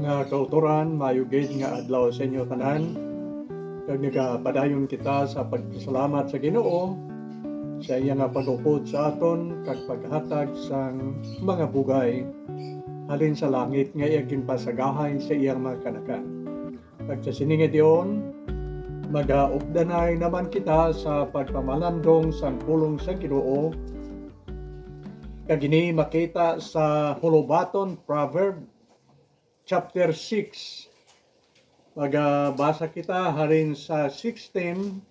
Mga kauturan, mayugid nga adlaw sa inyo tanan. Kag nagapadayon kita sa pagpasalamat sa Ginoo sa iya nga pag-upod sa aton kag paghatag sang mga bugay halin sa langit nga iya ginpasagahay sa iyang mga kanakan. Kag sa siningit iyon, mag-aupdanay naman kita sa pagpamalandong sang pulong sa Ginoo. Kag ini makita sa Hulubaton Proverb chapter 6. Magbasa kita harin sa 16,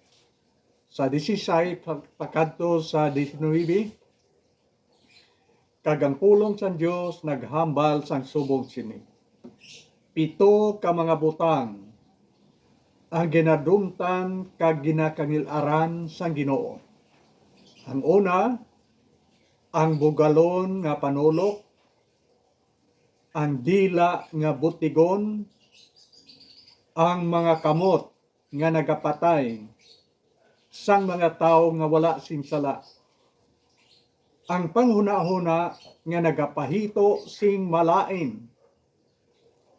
sa 16 pakadto sa 19. Kag ang pulong sa Dios naghambal sang subong sini. 7 ka mga butang ang ginadumtan kag ginakangilaran sang Ginoo. Ang una, ang bugalon nga panulok, ang dila nga butigon, ang mga kamot nga nagapatay sang mga tao nga wala sing sala, ang panghuna-huna nga nagapahito sing malain,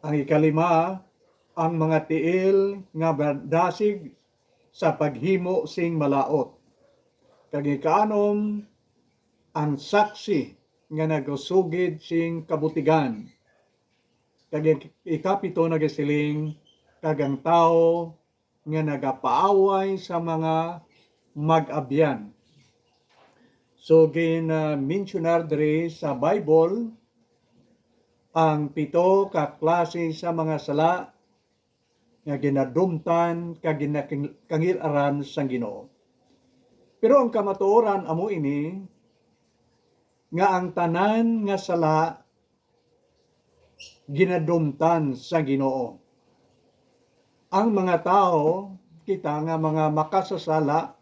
ang ikalima, ang mga tiil nga dasig sa paghimo sing malaot, kag ikaanom, ang saksi nga nagusugid sing kabutigan, kag ikapito nagasiling kag ang tao nga nagapaaway sa mga mag-abyan. So gin-mentionar diri sa Bible ang 7 ka klase sa mga sala nga ginadumtan kag ginakangilaran sang Ginoo. Pero ang kamatuoran amo ini nga ang tanan nga sala ginadumtan sa Ginoo. Ang mga tao, kita nga mga makasasala,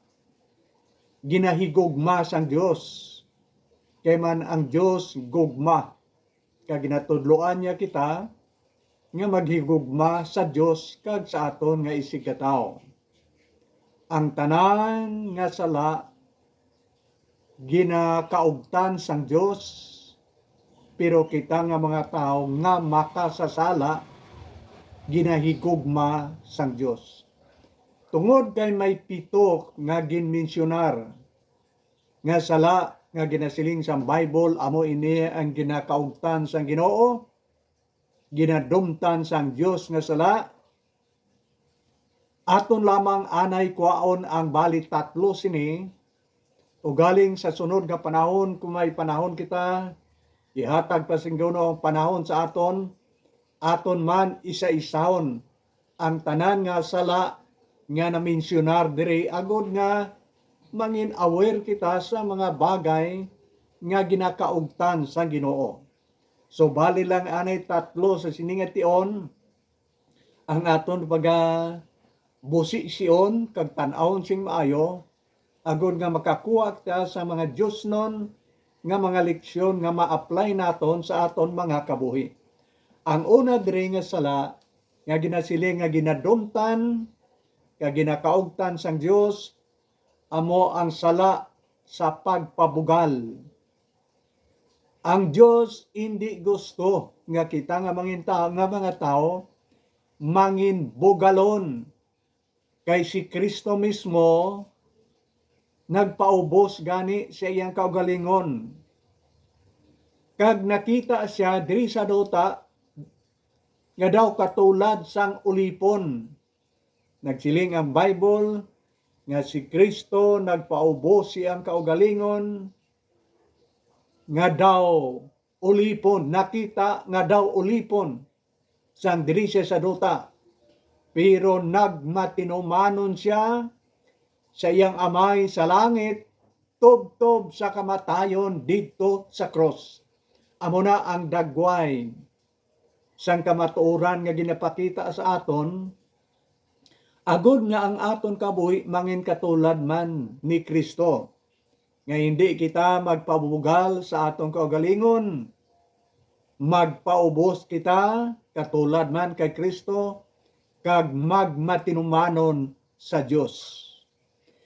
ginahigugma sang Dios. Kay man ang Dios gugma. Kag ginatudloan niya kita nga maghigugma sa Dios kag sa aton nga isig katao. Ang tanan nga sala ginakaugtan sang Dios, pero kita nga mga tao nga makasasala ginahigugma sang Dios. Tungod kay may 7 nga ginmensionar nga sala nga ginasiling sa Bible, amo ini ang ginakaugtan sang Ginoo, ginadumtan sang Dios nga sala. Aton lamang anay kuhaon ang bali 3 sini, ugaling sa sunod nga panahon, kung may panahon kita, ihatag pa sing Ginoo ang panahon sa aton man isa-isahon ang tanan nga sala nga na-mensionar diri, agod nga mangin aware kita sa mga bagay nga ginakaugtan sa Ginoo. So bali lang anay 3 sa siningat tion ang aton busi siyon kag tan-awon sing maayo, agod nga makakuha kita sa mga Dios non nga mga leksyon nga ma-apply naton sa aton mga kabuhi. Ang una diri nga sala nga ginasiling nga ginadumtan kag ginakaugtan sang Dios, amo ang sala sa pagpabugal. Ang Dios hindi gusto nga kita nga mga tao mangin bugalon, kay si Kristo mismo nagpaubos gani sa iyang kaugalingon. Kag nakita siya diri sa duta nga daw katulad sang ulipon. Nagsiling ang Bible nga si Kristo nagpaubos siyang kaugalingon nga daw ulipon, nakita nga daw ulipon sang diri siya sa duta. Pero nagmatinumanon siya sa iyang amay sa langit, tubtob sa kamatayon didto sa cross. Amo na ang dagway sang kamatuoran nga ginapakita sa aton, agod nga ang aton kabuhi mangin katulad man ni Kristo, nga hindi kita magpabugal sa aton kaugalingon, magpaubos kita katulad man kay Kristo, kag magmatinumanon sa Dios.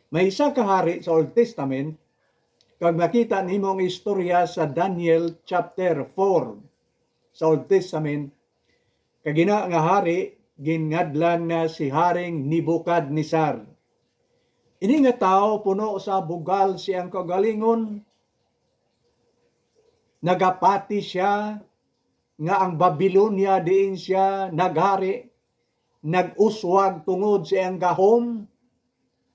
May isa ka hari sa Old Testament, kag makita nimo ang istorya sa Daniel chapter 4 sa Old Testament, Kagina nga hari gingadlan nga si Haring Nebukadnesar. Ini nga tao puno sa bugal siyang kagalingon, nagapati siya nga ang Babylonia diin siya naghari, nag-uswag tungod siyang gahom,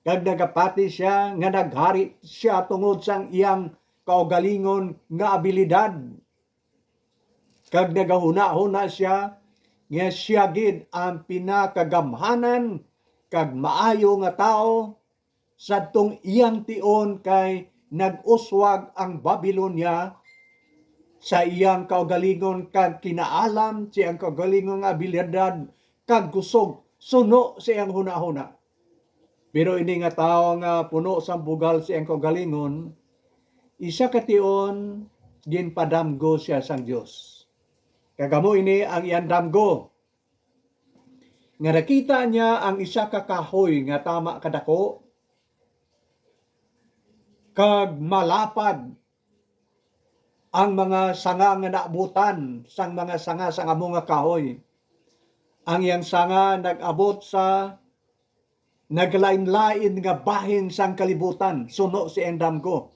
kag nagapati siya nga naghari siya tungod sang iyang kaugalingon nga abilidad. Kag nagahuna-huna siya nga siya gid ang pinakagamhanan kag maayo nga tao sadtong iyang tion kay nag-uswag ang Babylonia sa iyang kaugalingon kag kinaalam siyang kaugalingon nga abilidad kag kusog suno siyang hunahuna. Pero ini nga tao nga puno sa bugal siyang kaugalingon, isa ka tion ginpadamgo siya sang Dios. Kagamo ini ang iyang damgo. Nga nakita niya ang isa ka kahoy nga tama kadako, kag malapad ang mga sanga nga naabutan sang mga sanga sang amo nga kahoy. Ang iyang sanga nag-abot sa naglain-lain nga bahin sang kalibutan, suno si endamgo.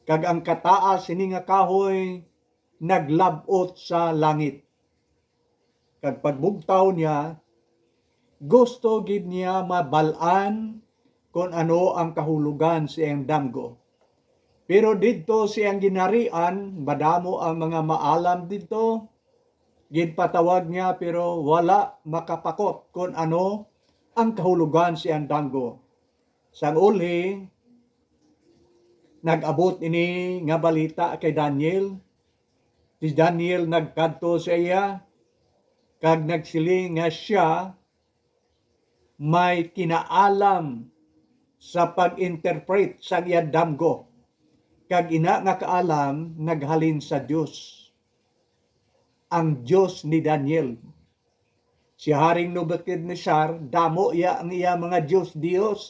Kag ang kataas ini nga kahoy naglabot sa langit. Kag pagbugtaw niya, gusto gid niya mabalaan kung ano ang kahulugan siyang damgo. Pero dito siyang ginarian, madamo ang mga maalam dito, ginpatawag niya pero wala makapakot kung ano ang kahulugan siyang damgo. Sang uli, nag-abot ini nga balita kay Daniel. Si Daniel nagkadto sa iya, kag nagsiling nga siya may kinaalam sa pag-interpret sa iya damgo. Kag ina nga kaalam naghalin sa Dios. Ang Dios ni Daniel. Si Haring Nebukadnesar, damo iya ang iya mga Diyos.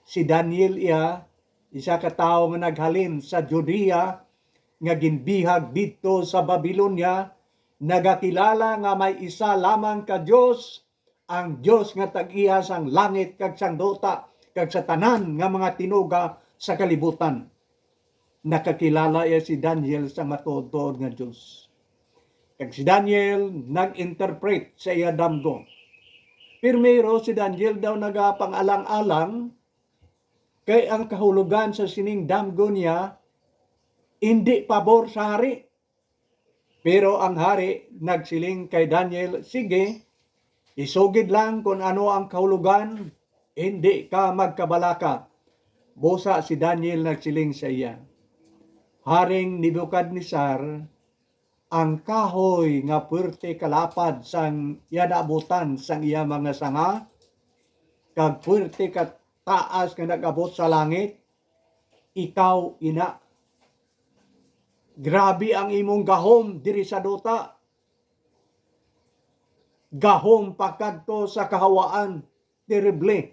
Si Daniel iya, isa ka tawo nga naghalin sa Judea, nga ginbihag dito sa Babylonia, nagakilala nga may isa lamang ka Dios, ang Dios nga tag-iya sang langit kag sang dota kag sa tanan nga mga tinuga sa kalibutan. Nakakilala iya si Daniel sa matuod nga Dios. Kag si Daniel nag-interpret sa iya damgo. Pirmero si Daniel daw nagapangalang-alang kay ang kahulugan sa sining damgo niya hindi pabor sa hari. Pero ang hari nagsiling kay Daniel, sige, isugid lang kung ano ang kahulugan, hindi ka magkabalaka. Busa si Daniel nagsiling sa iya, Haring Nebukadnesar, ang kahoy nga puwerte kalapad sang iya naabutan sang iya mga sanga, kag puwerte ka taas nga nag-abot sa langit, ikaw ina. Grabe ang imong gahom diri sa dota. Gahom pakadto sa kahawaan, terrible.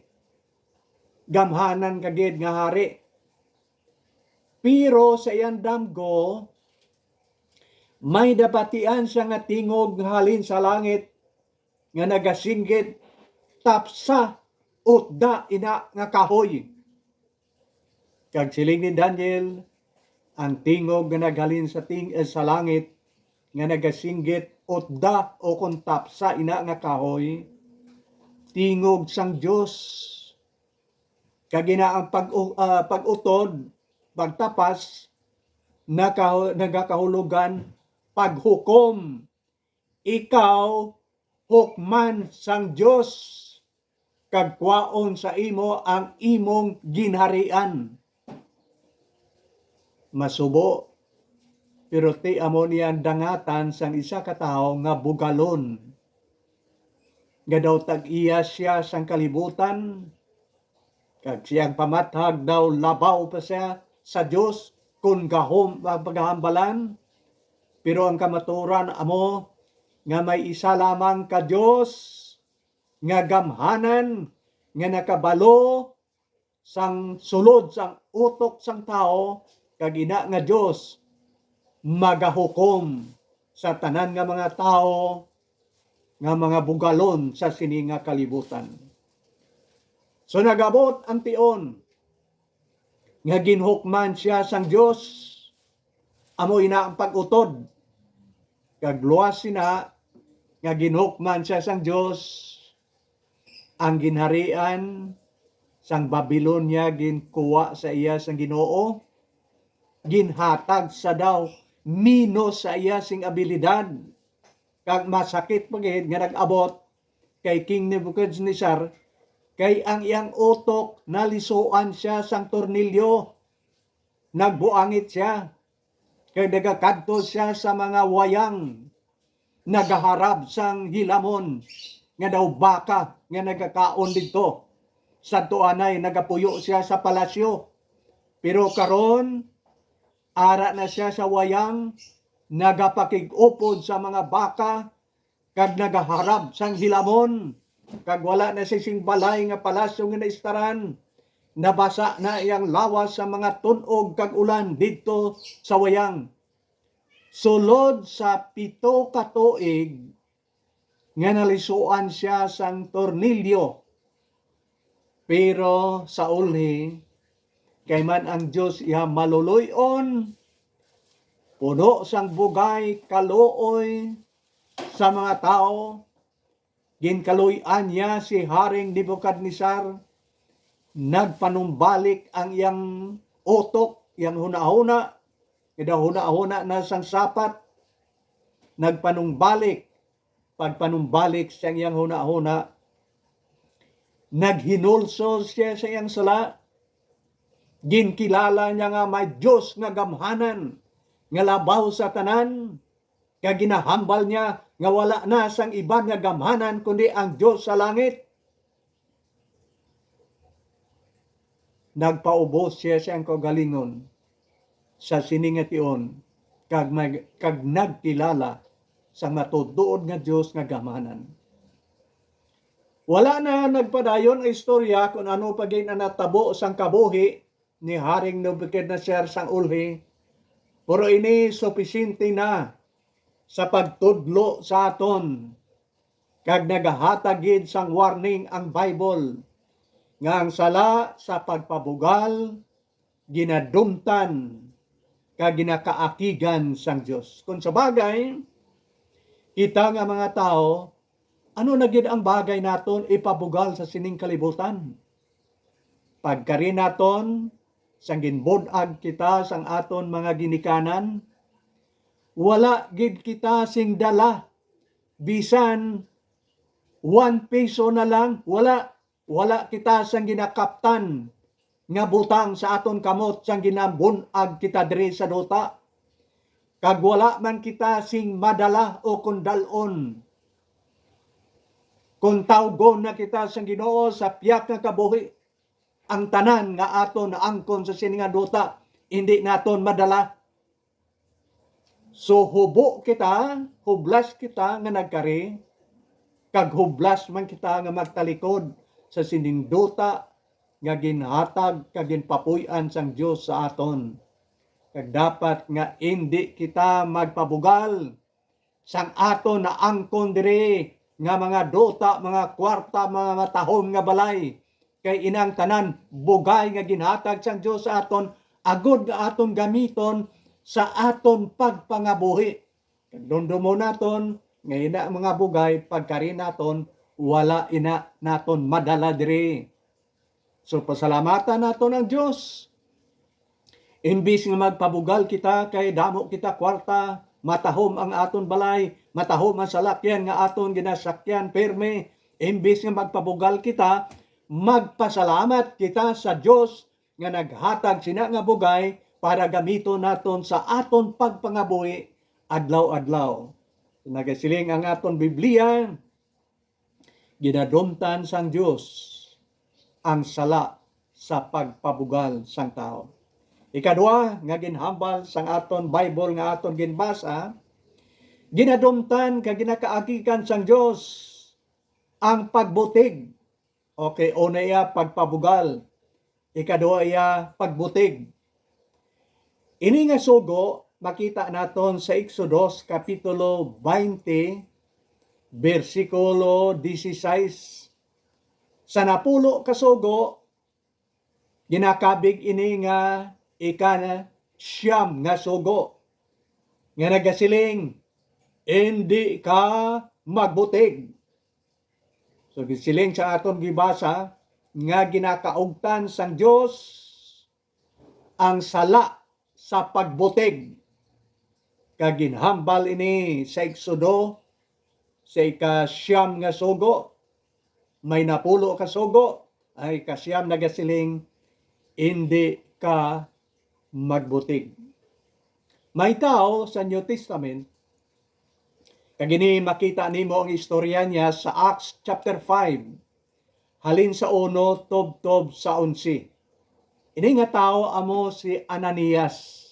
Gamhanan kagid nga hari. Pero sa iyang damgo, may dabatian siya nga tingog halin sa langit nga nagasinggit tapsa utda ina nga kahoy. Kag siling ni Daniel, ang tingog nga naghalin sa langit nga nagasinggit utda o kung tapsa ina nga kahoy, tingog sang Dios. Kag ina ang pag-utod, pagtapas, nagakahulugan paghukom. Ikaw hukman sang Dios kag kwaon sa imo ang imong ginharian. Masubo, pero ti amo niyan dangatan sang isa ka tawo nga bugalon. Nga daw tag-iya siya sang kalibutan, kag siyang pamathag daw labaw pa siya sa Dios kung gahom paghambalan. Pero ang kamaturan amo nga may isa lamang ka Dios nga gamhanan nga nakabalo sang sulod sang utok sang tao, kag ina nga Dios magahukom sa tanan nga mga tao nga mga bugalon sa sininga kalibutan. So nagabot ang tion nga ginhukman siya sang Dios, amo ina ang pag-utod kag luwas sina nga ginhukman siya sang Dios, ang ginharian sang Babylonia ginkuha sa iya sang Ginoo, ginhatag sa daw minos sa iya sing abilidad, kag masakit pagid nga nag-abot kay King Nebuchadnezzar kay ang iyang utok nalisuan siya sang tornilyo, nagbuangit siya, kay nagakadto siya sa mga wayang, nagaharap sang hilamon nga daw baka nga nagakaon dito. Sa tuanay nagapuyo siya sa palasyo. Pero karon ara na siya sa wayang, nagapakig-upod sa mga baka, kag nagaharap sang hilamon, kag wala na sing balay nga palasyo nga naistaran. Nabasa na iyang lawas sa mga tunog kag ulan dito sa wayang. Sulod sa 7 ka tuig nga nalisuan siya sang tornilyo. Pero sa ulhi, kay man ang Diyos iha maluluyon, puno sang bugay, kaluoy sa mga tao, ginkaluyan niya si Haring Nebuchadnezzar, nagpanumbalik ang iyang utok, iyang hunahuna, huna-huna na sang sapat, nagpanumbalik, pagpanumbalik sa iyang huna-huna, naghinulsol siya sa iyang sala, ginkilala niya nga may Diyos nga gamhanan, nga labaw sa tanan, kag ginahambal niya nga wala na sang iban nga gamhanan kundi ang Diyos sa langit. Nagpaubos siya sa iyang kagalingon sa siningation, kag nagkilala sa matuduod nga Diyos nga gamhanan. Wala na nagpadayon ang istorya kung ano pagin ang natabo sang kabuhi ni Haring Nebuchadnezzar sang ulhi, pero ini supisente na sa pagtudlo sa aton, kag nagahatagid sang warning ang Bible nga ang sala sa pagpabugal ginadumtan kag ginakaakigan sang Dios. Kung sa bagay, kita nga mga tao, ano na gid ang bagay naton ipabugal sa sining kalibutan? Pagkari naton sang ginbud-ag kita sang aton mga ginikanan, wala gid kita sing dala bisan 1 peso na lang, wala kita sang ginakaptan nga butang sa aton kamot sang ginabun-ag kita diri sa duta, kag wala man kita sing madala o kundalon. Kung tawgon na kita sang Ginoo sa piyak nga kabuhi, ang tanan nga aton naangkon sa sininga duta, hindi naton madala. So hubo kita, hublas kita nga nagkari, kag hublas man kita nga magtalikod sa sining duta nga ginhatag kag ginpapuy-an sang Dios sa aton. Kag dapat nga hindi kita magpabugal sang aton naangkon diri nga mga duta, mga kwarta, mga matahom nga balay, kay inang tanan bugay nga ginhatag sang Dios sa aton, agud nga aton gamiton sa aton pagpangabuhi. Dundumo naton nga ina mga bugay pagkari naton wala ina naton madala diri. So pasalamatan naton ang Dios. Imbis nga magpabugal kita kay damo kita kwarta, matahom ang aton balay, matahom ang salakyan nga aton ginasakyan perme, imbis nga magpabugal kita, magpasalamat kita sa Dios nga naghatag sina nga bugay para gamiton naton sa aton pagpangabuhi adlaw-adlaw. Nagasiling ang aton Biblia, ginadumtan sang Dios ang sala sa pagpabugal sang tao. Ikadua nga ginhambal sang aton Bible nga aton ginbasa, ginadumtan kag ginakaagikan sang Dios ang pagbutig. Okay, una iya pagpabugal. Ikadua iya pagbutig. Ini nga sugo makita naton sa Exodus kapitulo 20 versikulo 16. Sa napulo kasugo, ginakabig ini nga siyam nga sugo, nga nagasiling, hindi ka magbutig. So gisiling sa aton gibasa, nga ginakaugtan sang Dios ang sala sa pagbutig. Kaginhambal ini sa Exodo, sa ikasyam nga sugo, may napulo ka sugo, ay kasyam nagasiling, hindi ka magbutig. May tao sa New Testament, kagini makita nimo ang istorya niya sa Acts chapter 5, halin sa 1 tubtob sa 11. Ini nga tao amo si Ananias.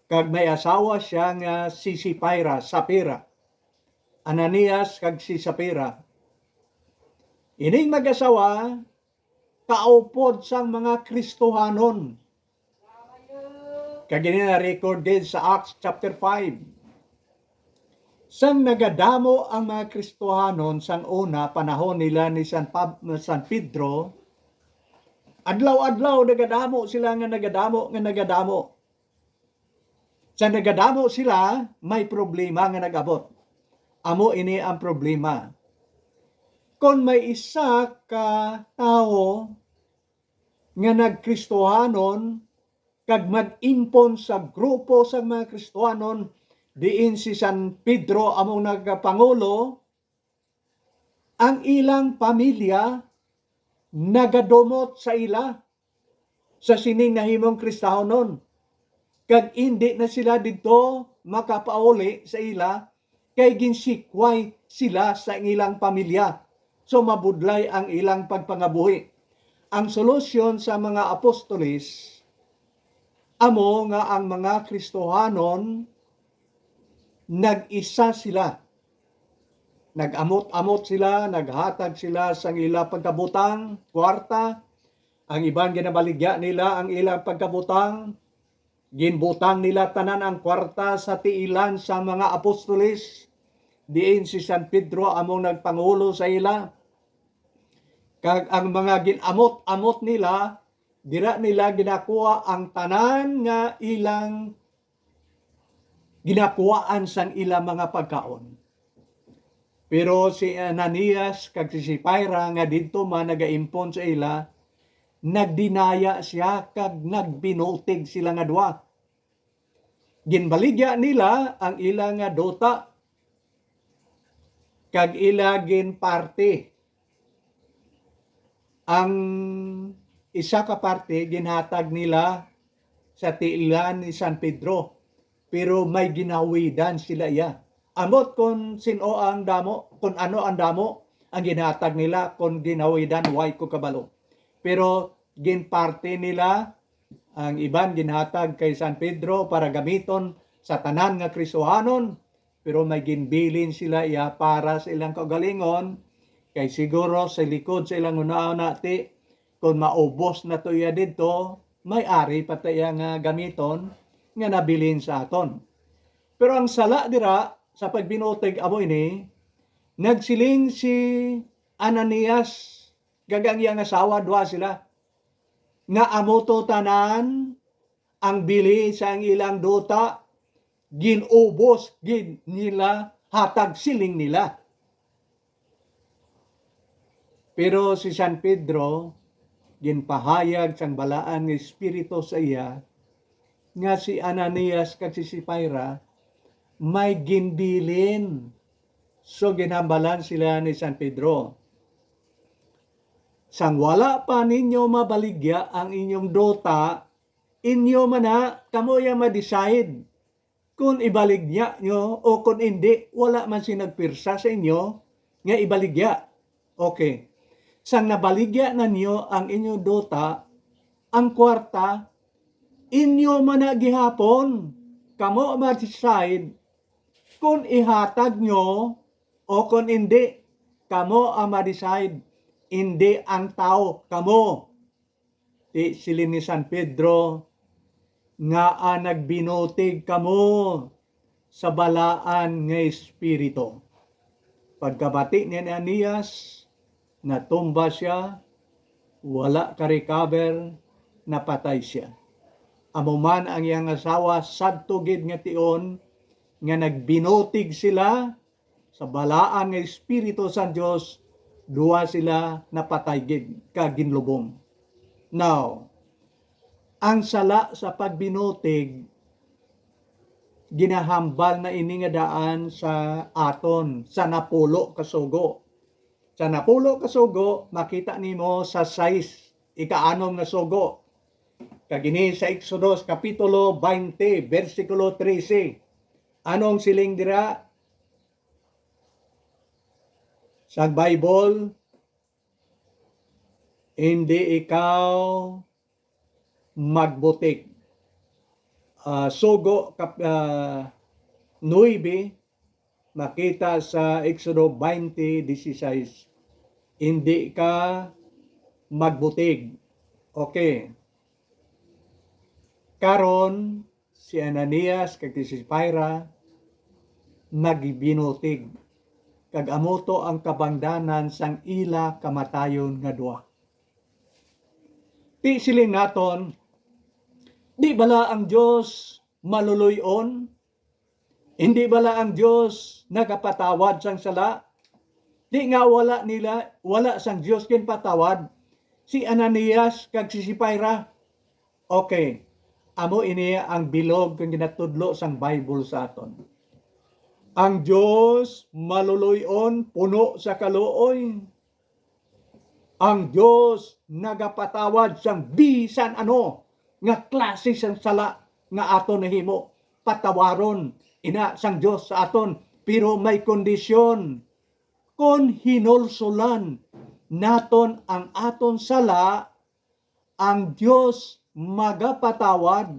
Kag may asawa siya nga si Sapira. Ananias kag si Sapira. Ining mag-asawa, kaupod sang mga Kristohanon. Kagini na record din sa Acts chapter 5. Sang nagadamo ang mga Kristohanon sang una panahon nila ni San Pedro, adlaw-adlaw nagadamo sila nga nagadamo. Sa nagadamo sila, may problema nga nag-abot. Amo ini ang problema. Kung may isa ka tao nga nagkristohanon, kag mag-impon sa grupo sa mga Kristohanon, diin si San Pedro among nagpangulo, ang ilang pamilya nagadumot sa ila sa sining nahimong Kristohanon. Kag hindi na sila dito makapauli sa ila, kay ginsikway sila sa ilang pamilya. So mabudlay ang ilang pagpangabuhi. Ang solusyon sa mga apostolis, amo nga ang mga Kristohanon, nag-isa sila. Nag-amot-amot sila, naghatag sila sa ilang pagkabutang, kwarta. Ang ibang ginabaligya nila ang ilang pagkabutang, ginbutang nila tanan ang kwarta sa tiilan sa mga apostolis. Diin si San Pedro among nagpangulo sa ila. Kag ang mga ginamot-amot nila, dira nila ginakuha ang tanan nga ilang ginakuhaan sang ilang mga pagkaon. Pero si Ananias kag si Sapira nga didto man nagaimpon sa ila, nagdinaya siya kag nagbinutig sila nga duha. Ginbaligya nila ang ilang nga dota kag ila ginparte. Ang isa ka parte ginhatag nila sa tiilan ni San Pedro, pero may ginawidan sila iya. Amot kung sino ang damo, kung ano ang damo ang ginhatag nila, kung ginawidan way ko kabalo. Pero ginparte nila, ang iban ginhatag kay San Pedro para gamiton sa tanan nga Kristohanon, pero may ginbilin sila iya para sa ilang kagalingon, kay siguro sa likod sa ilang una-una ti, kung maubos na to iya dito, may ari pa tayo nga gamiton nga nabilin sa aton. Pero ang sala dira sa pagbinutig amo ini, nagsiling si Ananias, gagang iyang asawa, duha sila, nga amoto tanan ang bili sa ang ilang dota, ginubos gin nila, hatag siling nila. Pero si San Pedro, ginpahayag sang balaan ng Espiritu sa iya, nga si Ananias kag si Sapira, may ginbilin. So ginhambalan sila ni San Pedro. Sang wala pa ninyo mabaligya ang inyong dota, inyo man na, kamo yung ma-decide kung ibaligya nyo o kung hindi, wala man sinagpirsa sa inyo nga ibaligya. Okay. Sang nabaligya na niyo ang inyong dota, ang kwarta, inyo man na gihapon, kamo ma-decide kung ihatag nyo o kung hindi, kamo ang ma-decide, hindi ang tao, kamo. Di sila ni San Pedro, nga nagbinutig kamo sa balaan nga Espiritu. Pagkabati ni Ananias, natumba siya, wala ka-recover, napatay siya. Amo man ang iyang asawa, sadto gid nga tion, nga nagbinutig sila sa balaan nga Espiritu sa Dios, duwa sila napatay gid kaginlubong. Now, ang sala sa pagbinutig, ginahambal na ini nga daan sa aton, sa napulo kasugo. Sa napulo kasugo, makita nimo sa 6, ika-6 nga sugo. Kagini sa Exodus Kapitulo 20, versikulo 13. Anong siling dira? Sa Bible, hindi ikaw magbutik. Sugo 9, makita sa Exodo 20:16. Hindi ka magbutig. Okay. Karon si Ananias kag si Sapphira nagbinutig. Kag amoto ang kabangdanan sang ila kamatayon nga duha. Ti siling naton, di bala ang Dios maluluyon? Hindi bala ang Dios nagapatawad sang sala? Di nga wala sang Dios kin patawad si Ananias kag si Sapphira. Okay, amo ini ang bilog kung ginatudlo sang Bible sa aton. Ang Dios maluluyon, puno sa kaluoy. Ang Dios nagapatawad sang bisan ano nga klase sang sala nga aton nahimo. Patawaron ina sang Dios sa aton, pero may kondisyon. Kung hinulsulan naton ang aton sala, ang Dios magapatawad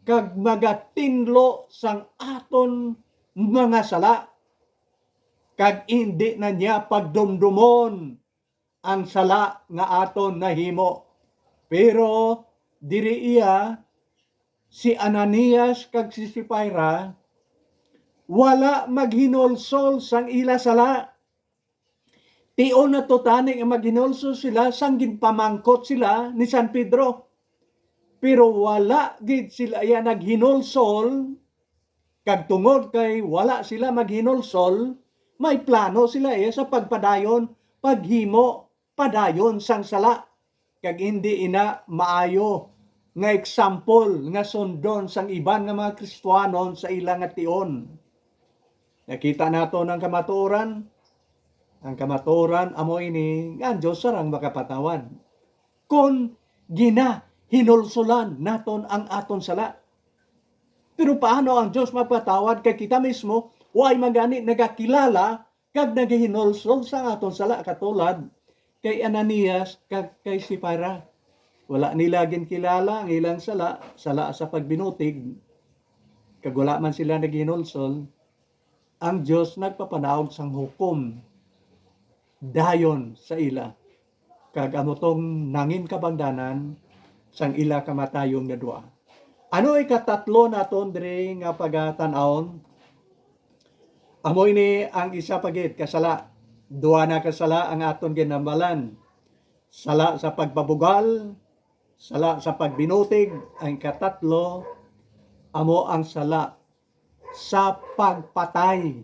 kag magatinlo sang aton mga sala. Kag hindi na niya pagdumdumon ang sala nga aton nahimo. Pero diri iya si Ananias kag si Sapphira wala maghinulsol sang ila sala. Tion na totani nga maghinulsol sila sang ginpamangkot sila ni San Pedro. Pero wala gid sila ya naghinulsol, kag tungod kay wala sila maghinulsol, may plano sila sa pagpadayon, paghimo, padayon sang sala. Kag hindi ina maayo nga example nga sundon sang iban nga mga Kristiyanon sa ilang nga tion. Nakita nato ng kamatuoran. Ang kamatuoran amo ini nga Dios sarang makapatawad. Kung hinulsulan naton ang aton sala. Pero paano ang Dios mapatawad kay kita mismo way magani nagakilala kag naghinulsol sa aton sala katulad kay Ananias kag kay Sapphira. Wala nila ginkilala ang ilang sala sa pagbinutig. Kag wala man sila naghinulsol, ang Dios nagpapanaog sang hukom dayon sa ila. Kag amotong nangin kabangdanan sang ila kamatayon nga duha. Ano ikatatlo naton diri nga pagatan-awon? Amo ini ang isa pagid kasala. Duha na kasala ang aton ginambalan. Sala sa pagbabugal, sala sa pagbinutig, ang katatlo amo ang sala sa pagpatay.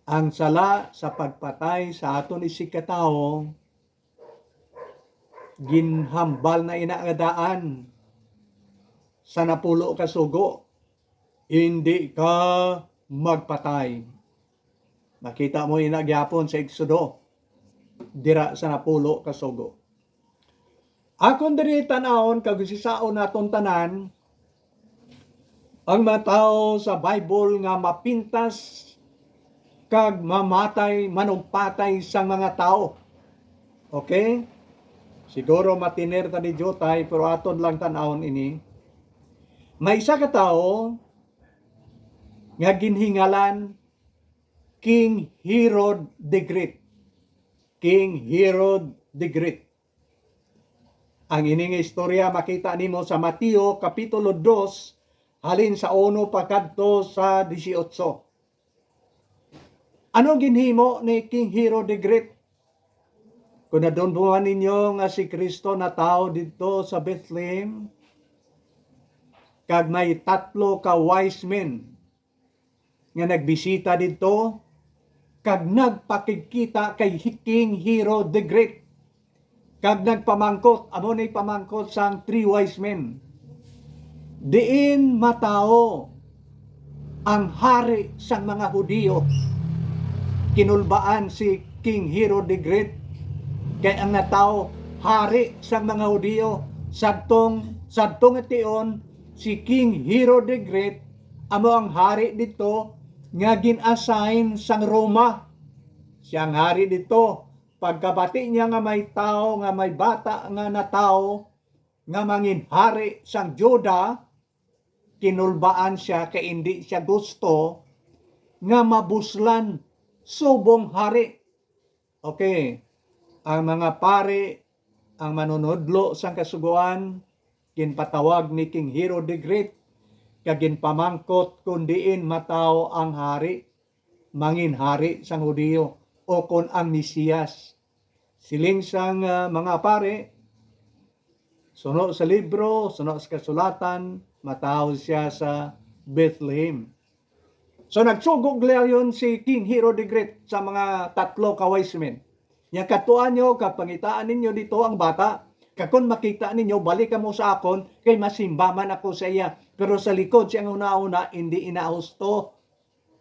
Ang sala sa pagpatay sa aton isikatawo ginhambal na inaadaan sa napulo ka sugo. Hindi ka magpatay. Makita mo inagyapon sa Exodo dira sa napulo ka sugo. Akon diri tan-awon kag sisaon naton tanan ang mga tao sa Bible nga mapintas kag mamatay, manugpatay sang mga tao. Okay? Siguro matiner ta di jotay pero aton lang tan-awon ini. May isa ka tao nga ginhingalan King Herod the Great. King Herod the Great. Ang ining istorya makita nimo sa Mateo Kapitulo 2 halin sa 1 pakadto sa 18. Ano ginhimo ni King Herod the Great? Kung nadunduhan ninyo nga si Kristo na tao dito sa Bethlehem, kag may 3 ka wise men nga nagbisita dito, kag nagpakikita kay King Herod the Great, kag nagpamangkot, amo ni pamangkot sang 3 wise men. Diin matao ang hari sang mga Hudiyo. Kinulbaan si King Herod the Great kay ang natawo hari sang mga Hudiyo. Sadtong tion si King Herod the Great amo ang hari dito nga gin-assign sang Roma. Siyang hari dito. Pagkabati niya nga may tao, nga may bata nga natao nga mangin hari sang Juda, kinulbaan siya kay hindi siya gusto nga mabuslan subong hari. Okay, ang mga pare, ang manunodlo sang kasuguan, ginpatawag ni King Herod the Great, kag ginpamangkot kung diin mataw ang hari, mangin hari sang Hudiyo, o kung ang Mesiyas. Siling sang mga pare, suno sa libro, suno sa kasulatan, mataw siya sa Bethlehem. So nagsugog layon si King Herod the Great sa mga 3 ka wise men. Yang katuan nyo, kapangitaan ninyo dito ang bata, kakon makita ninyo, balik mo sa akon, kay masimbaman ako sa iya. Pero sa likod siyang una-una, hindi inahusto,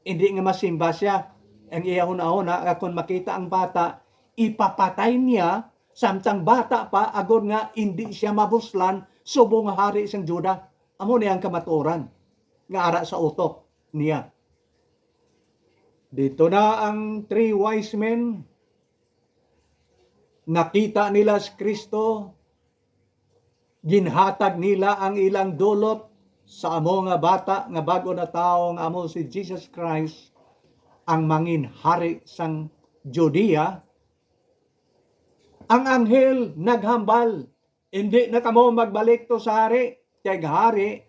hindi nga masimba siya. Ang iya una-una, kakon makita ang bata, ipapatay niya, samtang bata pa, agod nga hindi siya mabuslan, subong hari sang Juda. Amo niya ang kamaturan, nga ara sa utok niya. Dito na ang 3 wise men. Nakita nila si Kristo. Ginhatag nila ang ilang dulot sa amo nga bata, nga bago na tao nga amo si Jesus Christ, ang mangin hari sang Judea. Ang anghel naghambal. Hindi na kamo magbalik to sa hari. Kaya hari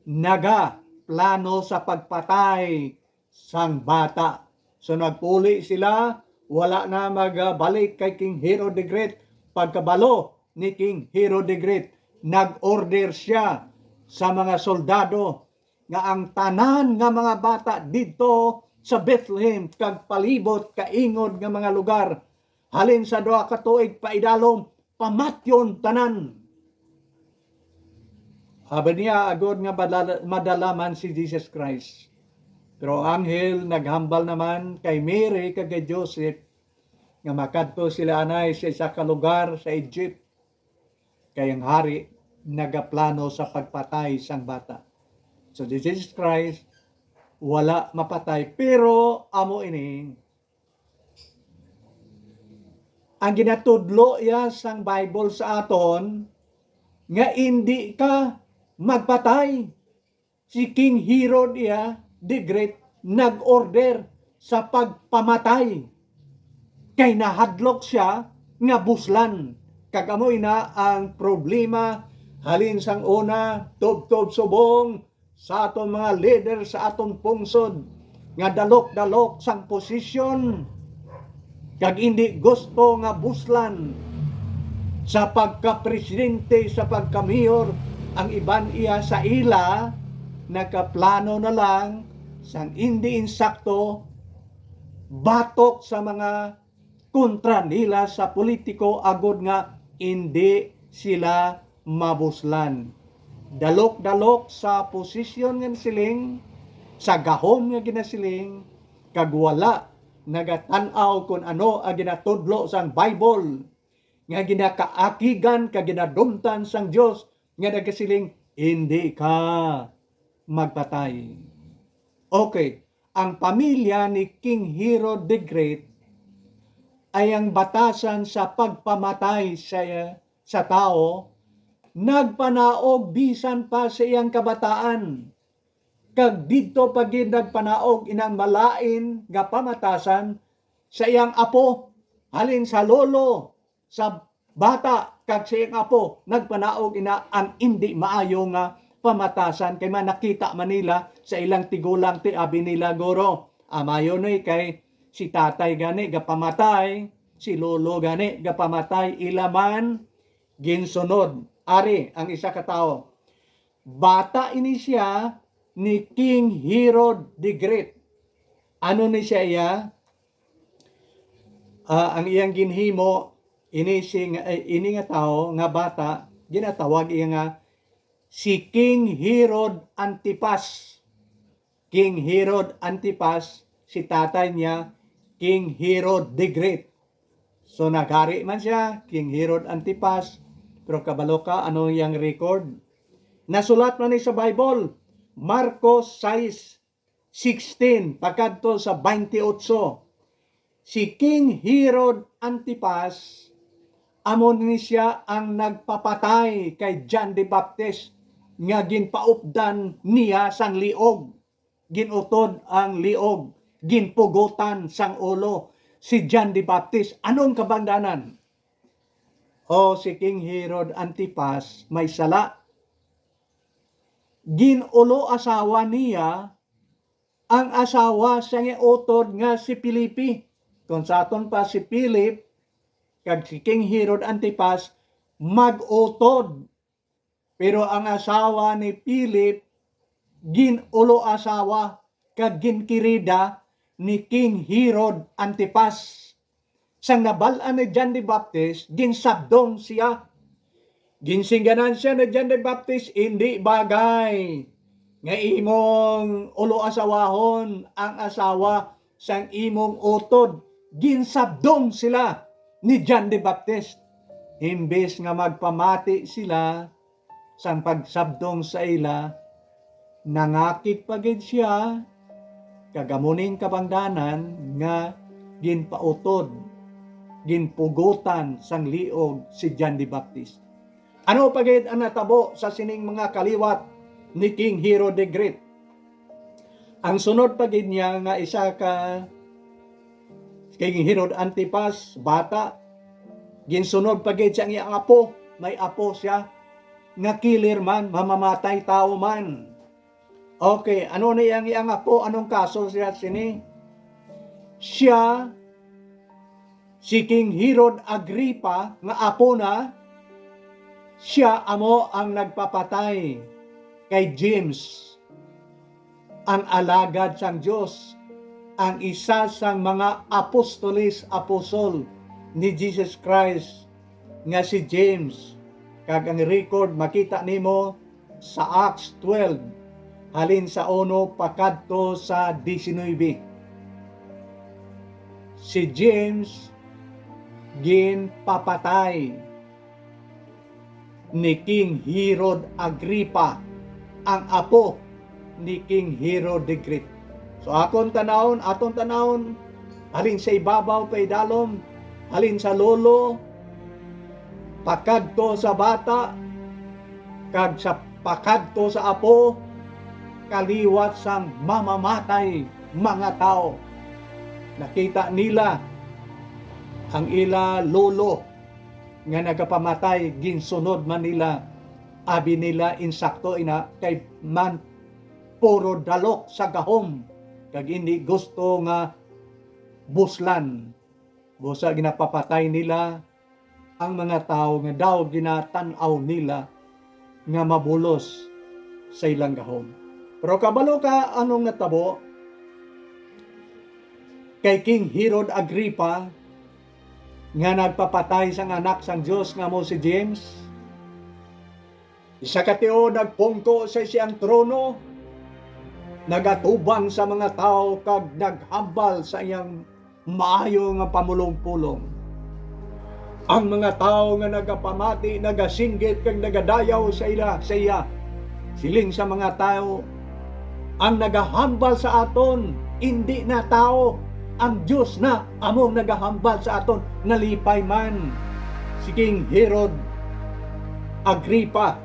naga plano sa pagpatay sang bata. So nagpuli sila, wala na magbalik kay King Herod the Great. Pagkabalo ni King Herod the Great, nag-order siya sa mga soldado nga ang tanan nga mga bata dito sa Bethlehem kag palibot kaingod nga mga lugar, halin sa 2 ka tuig paidalom, pamatyon tanan. Haban niya agod nga madalaman si Jesus Christ. Pero anghel naghambal naman kay Mary kag kay Joseph nga makadto sila anay sa isa ka lugar sa Egypt. Kay ang hari nagaplano sa pagpatay sang bata. So Jesus Christ wala mapatay, pero amo ini ang ginatudlo ya sang Bible sa aton nga hindi ka magpatay. Si King Herod the Great nag-order sa pagpamatay. Kay nahadlok siya nga buslan. Kagamoy na ang problema halin sang una, tob-tob subong sa aton mga leader sa aton pungsod nga dalok-dalok sang posisyon. Kag hindi gusto nga buslan sa pagka-presidente, sa pagka-mayor, ang iban iya sa ila, nakaplano na lang sang hindi insakto, batok sa mga kontra nila sa politiko, agod nga hindi sila mabuslan. Dalok-dalok sa posisyon ng siling, sa gahom nga ginasiling, kag wala nagatanaw kung ano ang ginatudlo sang Bible, nga ginakaakigan kag ginadumtan sang Dios, nga nagasiling hindi ka magpatay. Okay, ang pamilya ni King Herod the Great ay ang batasan sa pagpamatay sa tao, nagpanaog bisan pa sa iyang kabataan. Kag dito pagid nagpanaog inang malain nga pamatasan sa iyang apo, halin sa lolo, sa bata, kag sa iyang apo, nagpanaog ina ang hindi maayo nga pamatasan. Kay man nakita Manila sa ilang tigulang ti abi nila guro. Amayo noy kay si tatay gani gapamatay, si lolo gani gapamatay, ilaman ginsunod. Ari ang isa ka tao. Bata ini siya ni King Herod the Great. Ano ni siya iya? Ang iyang ginhimo ini nga tao nga bata ginatawag iya nga si King Herod Antipas. King Herod Antipas, si tatay niya King Herod the Great. So naghari man siya, King Herod Antipas, pero kabalo ka, ano yung record? Nasulat man ni sa Bible, Marcos 6:16, pagkadto sa 28. Si King Herod Antipas, amon ni siya ang nagpapatay kay John the Baptist, nga ginpaupdan niya sang liog, ginutod ang liog, ginpugutan sang ulo, si John the Baptist. Anong kabangdanan? O si King Herod Antipas may sala. Ginulo asawa niya ang asawa sa utod nga si Pilipi. Kung sa aton pa si Philip kag si King Herod Antipas mag-utod. Pero ang asawa ni Philip ginulo asawa kag ginkirida ni King Herod Antipas. Sang nabalaan ni John the Baptist, ginsabdong siya. Ginsingganan siya ni John the Baptist, hindi bagay nga imong ulo asawahon ang asawa sang imong utod. Ginsabdong sila ni John the Baptist. Imbes nga magpamati sila sang pagsabdong sa ila, nangakit pagid siya, kagamuning kabangdanan nga ginpautod, ginpugutan sang liog si John the Baptist. Ano pagid ang natabo sa sining mga kaliwat ni King Herod the Great? Ang sunod pagid niya nga isa ka King Herod Antipas, bata, ginsunod pagid siya ang iyang apo, may apo siya, nga killer man, mamamatay tao man. Okay, ano na iyang apo? Anong kaso siya sini? Siya, si King Herod Agrippa, nga apo na, siya amo ang nagpapatay kay James, ang alagad sang Diyos, ang isa sang mga apostol ni Jesus Christ, nga si James. Kag ang record makita nimo sa Acts 12 halin sa 1 pakadto sa 19. Si James ginpapatay ni King Herod Agrippa, ang apo ni King Herod the Great. So aton tanawon halin sa ibabaw pa idalom, halin sa lolo, pakadto sa bata, kag sa pakadto sa apo, kaliwat sang mamamatay mga tao. Nakita nila ang ila lolo nga nagapamatay, ginsunod man nila, abi nila insakto ina kay man puro dalok sa gahom, kag hindi gusto nga buslan. Busa ginapapatay nila ang mga tao nga daw ginatanaw nila nga mabulos sa ilang gahom. Pero kabalo ka anong natabo kay King Herod Agrippa nga nagpapatay sang anak sang Diyos nga mo si James. Isa ka teo nagpungko sa siyang trono, nagatubang sa mga tao kag naghambal sa iyang maayo nga pamulong-pulong. Ang mga tao nga nagapamati, nagasinggit kag nagadayaw sa iya. Siling sa mga tao, ang nagahambal sa aton, hindi na tao, ang Diyos na among nagahambal sa aton. Nalipay man si King Herod Agrippa,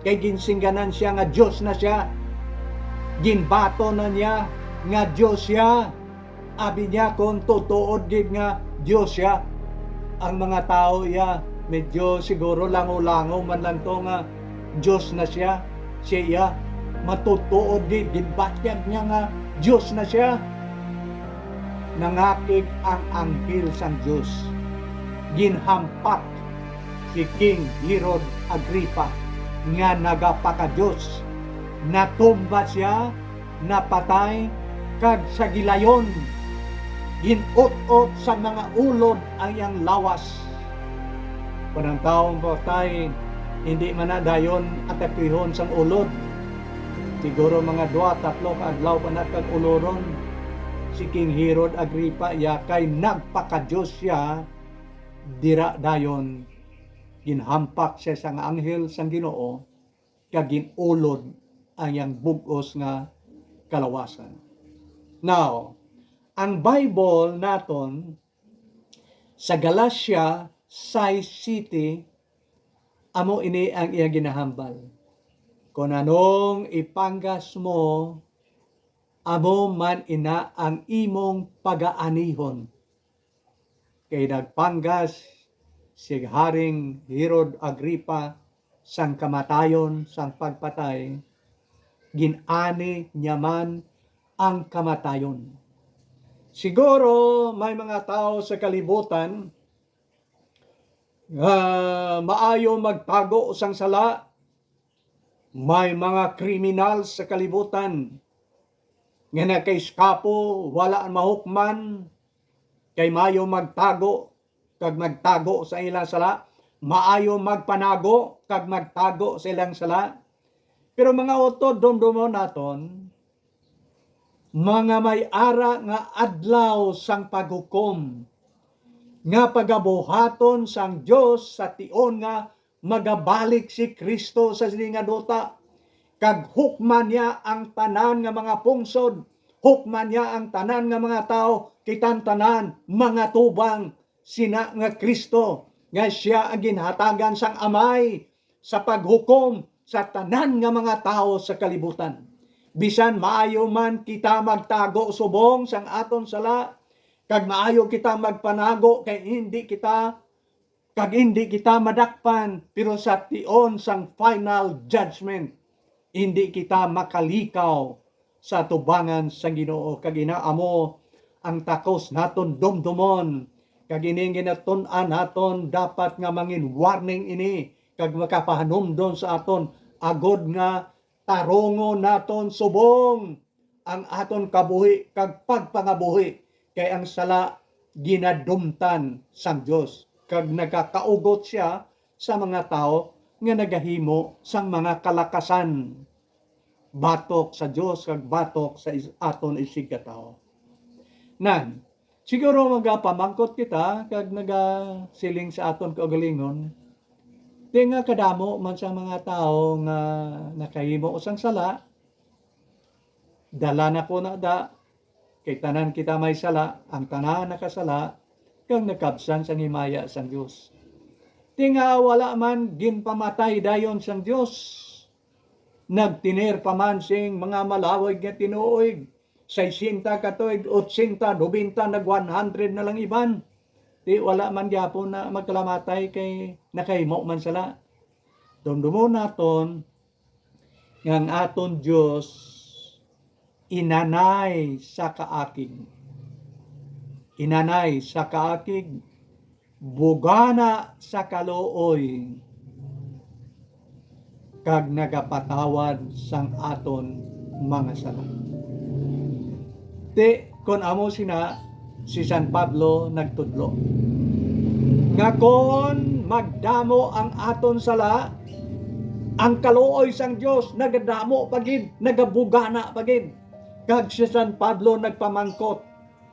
kay ginsingganan siya nga Diyos na siya. Ginbato na niya nga Diyos siya. Abi niya kung tutuod gid nga Diyos siya. Ang mga tao medyo siguro lango-lango man lang to nga Diyos na siya. Siya matutuod gid, ginbatyag niya nga Diyos na siya. nangakig ang anghel sang Dios. Ginhampak si King Herod Agripa nga nagapaka-Diyos. Natumba siya, napatay, kag sa gilayon ginot-ot sa mga ulod ang iyang lawas. Kanang taong patay, hindi man na dayon atakihon sang ulod. Siguro mga 2-3 kaadlaw pa na kag uloron. Si King Herod Agripa yakay nagpaka-Diyos siya, dira dayon ginhampak siya sang anghel sang Ginoo kag ginulod ang iyang bug-os nga kalawasan. Now, ang Bible naton sa Galatia 6:7 amo ini ang iya ginahambal. Kung anong ipanggas mo, amo man ina ang imong pagaanihon. Kay nagpanggas si Haring Herod Agripa sang kamatayon, sang pagpatay, ginani niya man ang kamatayon. Siguro may mga tao sa kalibutan maayo magtago sang sala. May mga kriminal sa kalibutan nga nakaiskapo, wala ang mahukman, kay maayo magtago kag magtago sa ilang sala. Maayo magpanago kag magtago sa ilang sala. Pero mga utod dumdumon naton, mga may ara nga adlaw sang paghukom, nga pagabuhaton sang Dios sa tion nga magabalik si Kristo sa sining nga duta, kag hukman niya ang tanan nga mga pungsod, hukman niya ang tanan nga mga tao, kitan tanan mga tubang sina nga Kristo, nga siya ang ginhatagan sang amay sa paghukom sa tanan nga mga tao sa kalibutan. Bisan maayo man kita magtago subong sang aton sala, kag maayo kita magpanago kay hindi kita madakpan, pero sa tion sang final judgment hindi kita makalikaw sa tubangan sang Ginoo. Kag inaamo ang takos naton dumdumon, kag ining ginatun-an naton dapat nga mangin warning ini, kag makapahanumdon sa aton agod nga tarongo naton subong ang aton kabuhi kag pagpangabuhi, kay ang sala ginadumtan sang Dios, kag nagakaugot siya sa mga tao nga nagahimo sang mga kalakasan, batok sa Dios kag batok sa aton isig katao. Nan, siguro magapamangkot kita kag nagasiling sa aton kaugalingon, di nga kadamo man sa mga tao nga nakahimo usang sala, dala na ko na da, kay tanan kita may sala, ang tanan nakasala, kag nakabsan sang himaya sang Dios. Tinga wala man ginpamatay dayon sang Dios. Nagtiner pa man sing mga malawig nga tinuoy, 60 katuig, 80, 90, nag 100 na lang iban. Di wala man gyapon na magkalamatay kay nakahimo man sala. Dumdumon naton nga ang aton Dios inanay sa kaakig. Inanay sa kaakig, bugana sa kaluoy, kag nagapatawad sang aton mga sala. Di kon amo sina si San Pablo nagtudlo nga kon magdamo ang aton sala, ang kaluoy sang Dios nagadamo pagid, nagabugana pagid. Kag si San Pablo nagpamangkot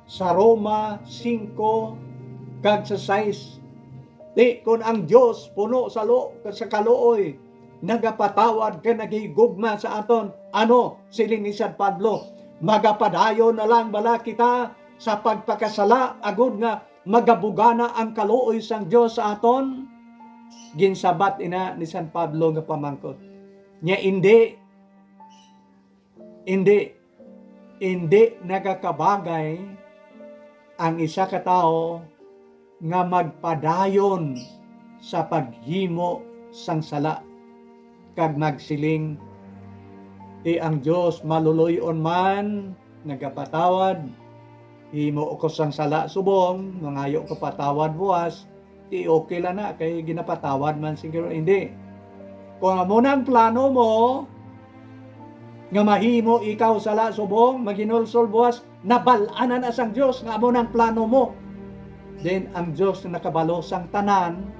sa Roma 5 kag sa 6, di kon ang Dios puno sa kaluoy nagapatawad ka nagigugma sa aton, ano siling ni San Pablo, magapadayon na lang bala kita sa pagpakasala agud nga magabugana ang kaluoy sang Dios sa aton? Ginsabat ina ni San Pablo nga pamangkot nya, hindi nagakabagay ang isa ka tao nga magpadayon sa paghimo sang sala, kag magsiling, di ang Dios maluluyon man nagapatawad, himo ko sang sala subong, mangayo ko patawad buwas, di okay lang na, kay ginapatawad man siguro, hindi. Kung amo nang plano mo, nga mahimo ikaw sala subong, maginulsol buwas, nabalanan na sang Diyos, nga amo nang plano mo. Then, ang Diyos na nakabalo sang tanan,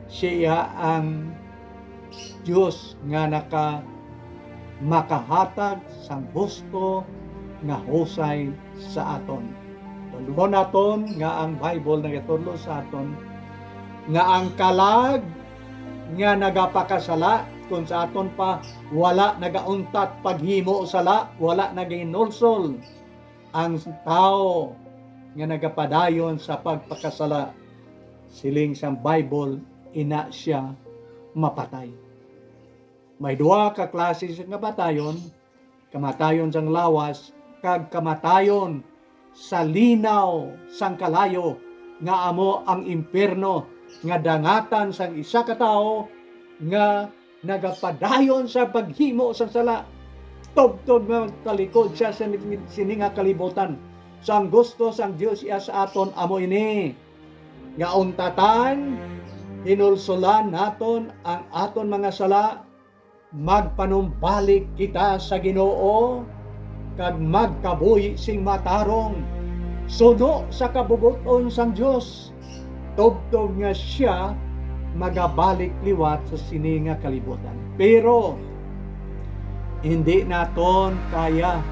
siya ang Diyos nga makahatag sang gusto nga husay sa aton. Tulugon naton nga ang Bible nagatudlo sa aton nga ang kalag nga nagapakasala kung sa aton pa wala nagauntat paghimo sala, wala naginulsol ang tao nga nagapadayon sa pagpakasala, siling sa Bible ina siya mapatay. May duha ka klase sa kamatayon, kamatayon sang lawas kag kamatayon sa linaw sang kalayo nga amo ang impierno nga dangatan sang isa ka tawo nga nagapadayon sa paghimo sang sala, tubtod nga talikod siya sa sininga kalibutan. Sang gusto sang Dios iya sa aton amo ini nga untatan, hinulsulan naton ang aton mga sala, magpanumbalik kita sa Ginoo kag magkabuhi sing matarong suno sa kabubuton sang Dios, tubtob nga siya magabalik liwat sa sininga kalibutan. Pero hindi naton kaya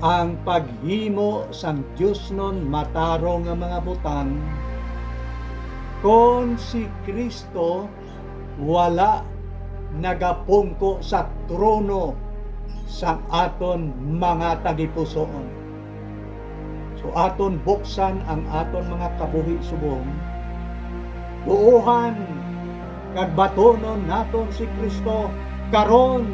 ang paghimo sang Dios nun matarong nga mga butang kung si Kristo wala nagapungko sa trono sa aton mga tagipusoon. So aton buksan ang aton mga kabuhi subong, buuhan kag batonon naton si Kristo karon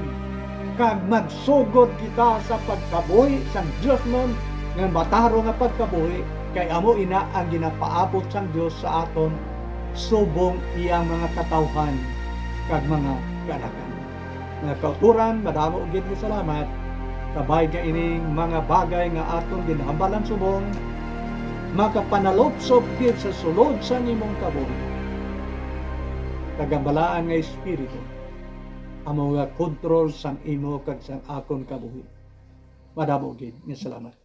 kag magsugod kita sa pagkabuhi sang Dios nun nga mataro nga pagkabuhi, kay amo ina ang ginapaabot sang Dios sa aton subong iyang mga katawhan kag mga kanakan. Nga kauturan, madamo gid ni salamat kabay ka ining mga bagay nga aton ginahambalan subong, makapanalopsop gid sa sulod sa imong kabuhi. Kagambalaan nga espiritu amo nga kontrol sang imo kag sang akon kabuhi. Madamo gid ni salamat.